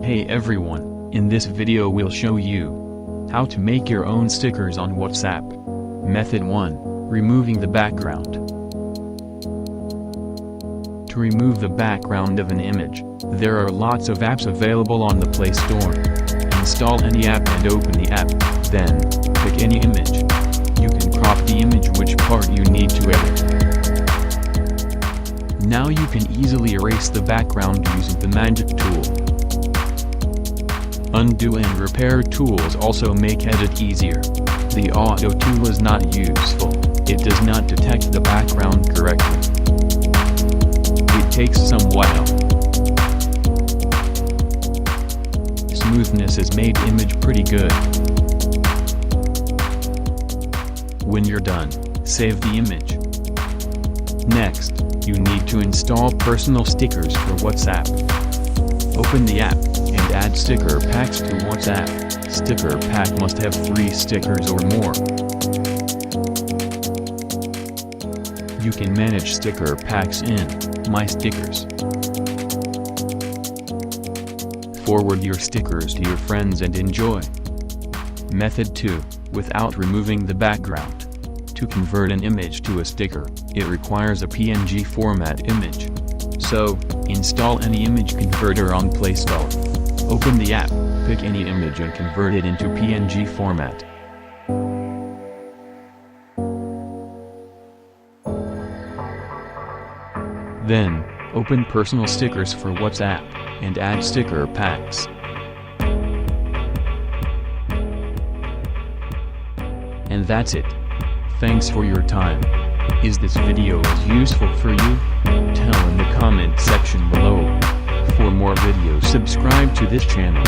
Hey everyone, in this video we'll show you how to make your own stickers on WhatsApp. Method 1. Removing the background. To remove the background of an image, there are lots of apps available on the Play Store. Install any app and open the app, then pick any image. You can crop the image which part you need to edit. Now you can easily erase the background using the magic tool. Undo and repair tools also make edit easier. The auto tool is not useful, it does not detect the background correctly. It takes some while. Smoothness has made image pretty good. When you're done, save the image. Next, you need to install personal stickers for WhatsApp. Open the app, and add sticker packs to WhatsApp. Sticker pack must have 3 stickers or more. You can manage sticker packs in My Stickers. Forward your stickers to your friends and enjoy. Method 2. Without removing the background. To convert an image to a sticker, it requires a PNG format image. So, install any image converter on Play Store. Open the app, pick any image and convert it into PNG format. Then, open Personal Stickers for WhatsApp, and add sticker packs. And that's it. Thanks for your time. Is this video useful for you? Tell in the comment section below. For more videos subscribe to this channel.